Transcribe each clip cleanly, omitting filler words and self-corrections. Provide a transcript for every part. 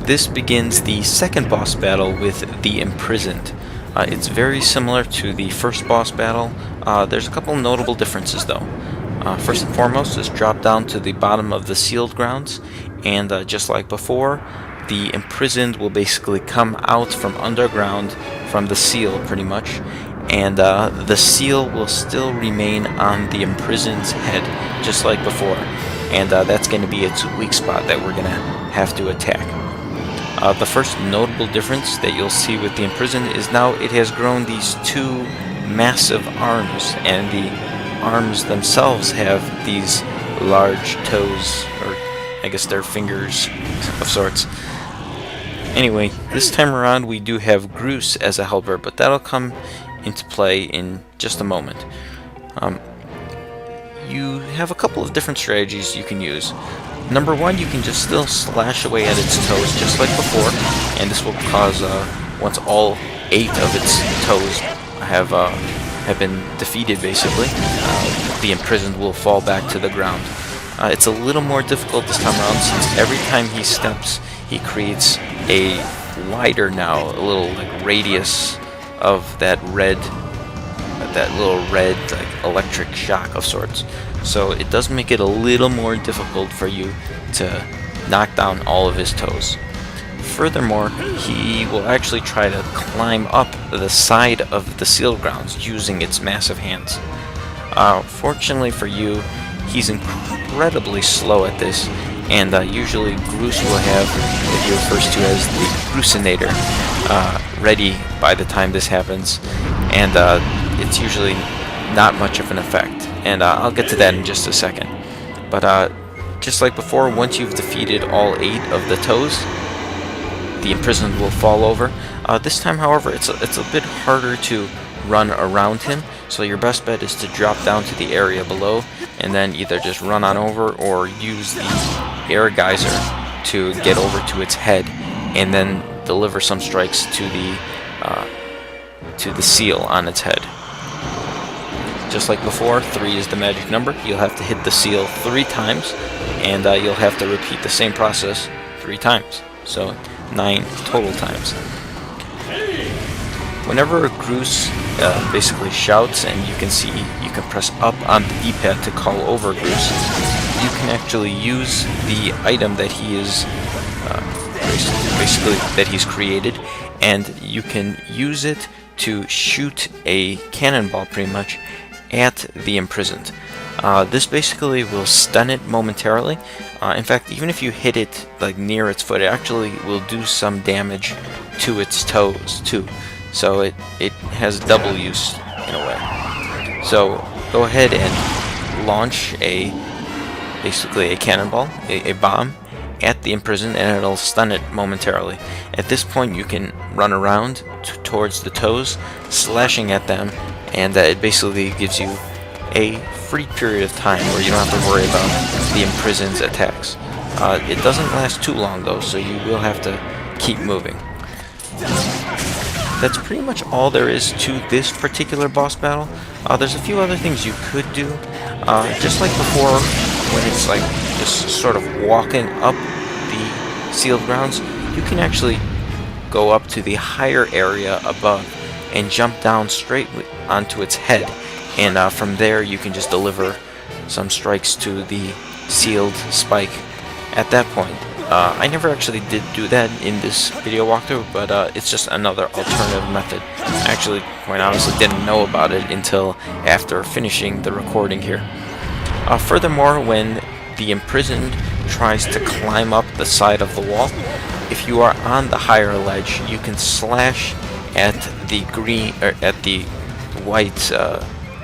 This begins the second boss battle with the Imprisoned. It's very similar to the first boss battle. There's a couple notable differences though. First and foremost is drop down to the bottom of the sealed grounds, and just like before, the Imprisoned will basically come out from underground from the seal pretty much, and the seal will still remain on the Imprisoned's head just like before, and that's going to be its weak spot that we're going to have to attack. The first notable difference that you'll see with the Imprisoned is now it has grown these two massive arms, and the arms themselves have these large toes, or I guess they're fingers of sorts. Anyway, this time around we do have Groose as a helper, but that'll come into play in just a moment. You have a couple of different strategies you can use. Number one, you can just still slash away at its toes just like before, and this will cause, once all 8 of its toes have been defeated basically, the Imprisoned will fall back to the ground. It's a little more difficult this time around since every time he steps, he creates a wider now, a little like radius of that little red like electric shock of sorts. So it does make it a little more difficult for you to knock down all of his toes. Furthermore, he will actually try to climb up the side of the sealed grounds using its massive hands. Fortunately for you, he's incredibly slow at this, and usually Groose will have what he refers to as the Groosinator ready by the time this happens, and it's usually not much of an effect, and I'll get to that in just a second. But just like before, once you've defeated all 8 of the toes, the Imprisoned will fall over. This time, however, it's a bit harder to run around him, so your best bet is to drop down to the area below and then either just run on over or use the air geyser to get over to its head and then deliver some strikes to the seal on its head. Just like before, 3 is the magic number. You'll have to hit the seal 3 times, and you'll have to repeat the same process 3 times. So 9 total times. Whenever Groose basically shouts, and you can see you can press up on the D-pad to call over Groose, you can actually use the item that he is basically that he's created, and you can use it to shoot a cannonball pretty much at the Imprisoned. This basically will stun it momentarily. In fact, even if you hit it like near its foot, it actually will do some damage to its toes too. So it has double use in a way. So go ahead and launch basically a cannonball, a bomb, at the Imprisoned and it'll stun it momentarily. At this point you can run around towards the toes, slashing at them, and it basically gives you a free period of time where you don't have to worry about the Imprisoned's attacks. It doesn't last too long though, so you will have to keep moving. That's pretty much all there is to this particular boss battle. There's a few other things you could do. Just like before, when it's like just sort of walking up the sealed grounds, you can actually go up to the higher area above and jump down straight onto its head. And from there you can just deliver some strikes to the sealed spike at that point. I never actually did do that in this video walkthrough, but it's just another alternative method. I actually, quite honestly, didn't know about it until after finishing the recording here. Furthermore, when the Imprisoned tries to climb up the side of the wall, if you are on the higher ledge, you can slash at the green, or at the white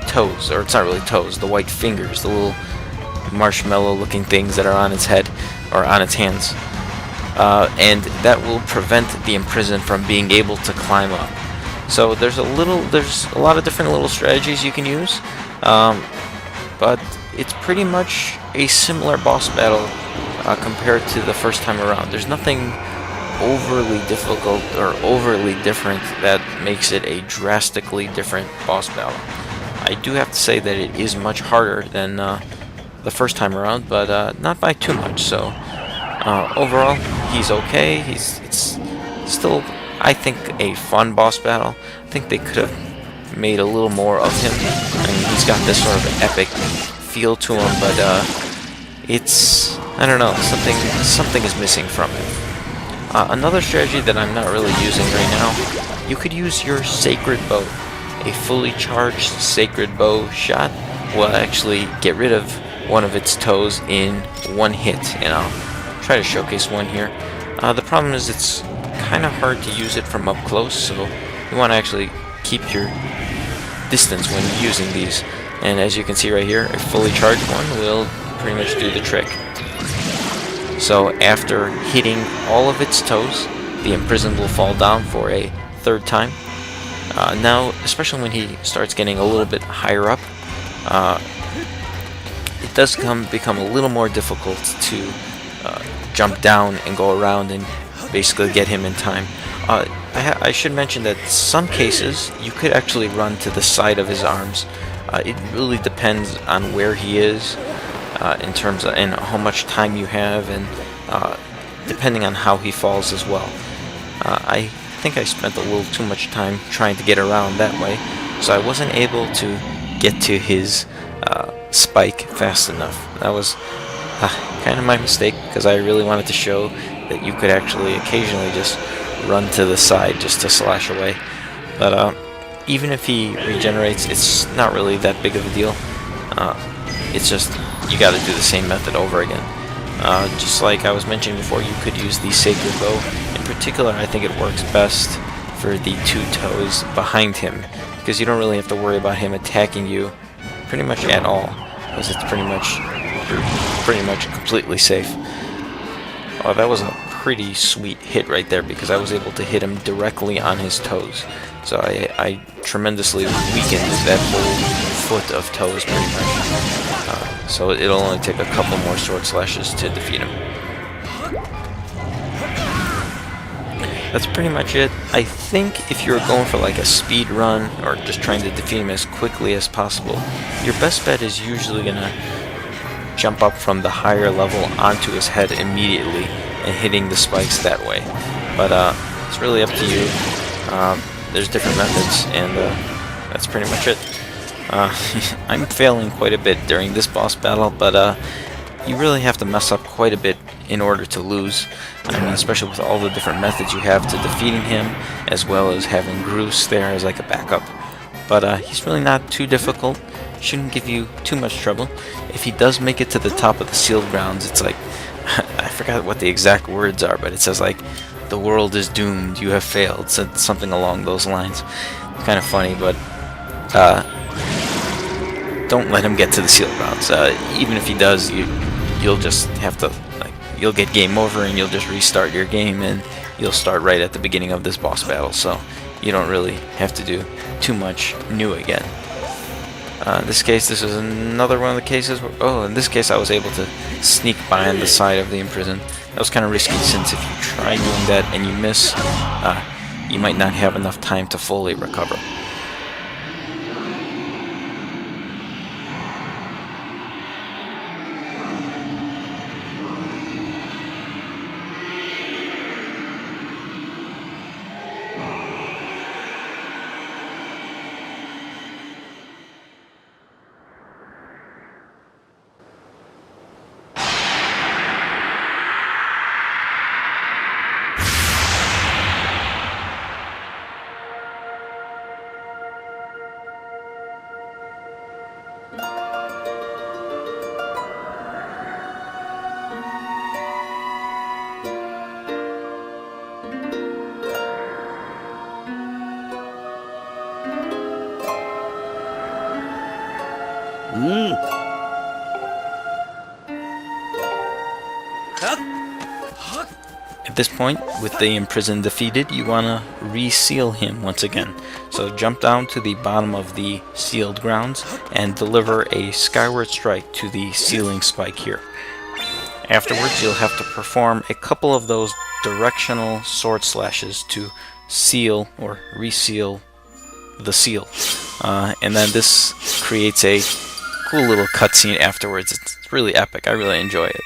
toes, or it's not really toes, the white fingers, the little marshmallow-looking things that are on its head or on its hands, and that will prevent the Imprisoned from being able to climb up. So there's a lot of different little strategies you can use, but it's pretty much a similar boss battle compared to the first time around. There's nothing overly difficult or overly different that makes it a drastically different boss battle. I do have to say that it is much harder than the first time around, but not by too much. So overall, he's okay. It's still, I think, a fun boss battle. I think they could have made a little more of him. I mean, he's got this sort of epic feel to him, but it's, I don't know, something is missing from it. Another strategy that I'm not really using right now, you could use your Sacred Bow. A fully charged Sacred Bow shot will actually get rid of one of its toes in one hit, and I'll try to showcase one here. The problem is it's kind of hard to use it from up close, so you want to actually keep your distance when using these. And as you can see right here, a fully charged one will pretty much do the trick. So after hitting all of its toes, the Imprisoned will fall down for a third time. Now, especially when he starts getting a little bit higher up, it does become a little more difficult to jump down and go around and basically get him in time. I should mention that some cases you could actually run to the side of his arms. It really depends on where he is in terms of, and how much time you have, and depending on how he falls as well. I think I spent a little too much time trying to get around that way, so I wasn't able to get to his spike fast enough. That was kind of my mistake, because I really wanted to show that you could actually occasionally just run to the side just to slash away. But even if he regenerates, it's not really that big of a deal. It's just you got to do the same method over again. Just like I was mentioning before, you could use the Sacred Bow. In particular, I think it works best for the two toes behind him, because you don't really have to worry about him attacking you pretty much at all, because it's pretty much completely safe. Oh, that was a pretty sweet hit right there, because I was able to hit him directly on his toes. So I tremendously weakened that whole foot of toes pretty much. So it'll only take a couple more sword slashes to defeat him. That's pretty much it. I think if you're going for like a speed run or just trying to defeat him as quickly as possible, your best bet is usually gonna jump up from the higher level onto his head immediately and hitting the spikes that way. But it's really up to you. There's different methods, and that's pretty much it. I'm failing quite a bit during this boss battle, but you really have to mess up quite a bit in order to lose. I mean, especially with all the different methods you have to defeating him, as well as having Groose there as like a backup. But he's really not too difficult. Shouldn't give you too much trouble. If he does make it to the top of the sealed grounds, it's like, I forgot what the exact words are, but it says like, "The world is doomed, you have failed," something along those lines. Kind of funny, but don't let him get to the sealed grounds. Even if he does, you'll just have to you'll get game over and you'll just restart your game and you'll start right at the beginning of this boss battle, so you don't really have to do too much new again. In this case, this is another one of the cases where, oh, in this case I was able to sneak behind the side of the Imprisoned. That was kind of risky, since if you try doing that and you miss, you might not have enough time to fully recover. At this point, with the Imprisoned defeated, you want to reseal him once again. So jump down to the bottom of the sealed grounds and deliver a Skyward Strike to the sealing spike here. Afterwards, you'll have to perform a couple of those directional sword slashes to seal or reseal the seal. And then this creates a cool little cutscene afterwards. It's really epic. I really enjoy it.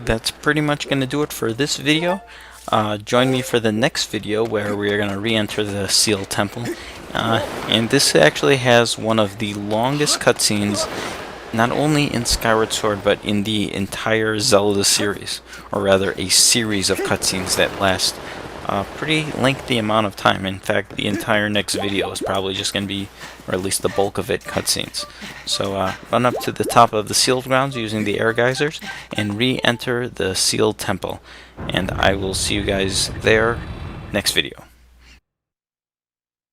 That's pretty much going to do it for this video. Join me for the next video where we are going to re-enter the sealed temple. And this actually has one of the longest cutscenes, not only in Skyward Sword, but in the entire Zelda series. Or rather, a series of cutscenes that last a pretty lengthy amount of time. In fact, the entire next video is probably just going to be, or at least the bulk of it, cutscenes. So run up to the top of the sealed grounds using the air geysers and re-enter the sealed temple. And I will see you guys there next video.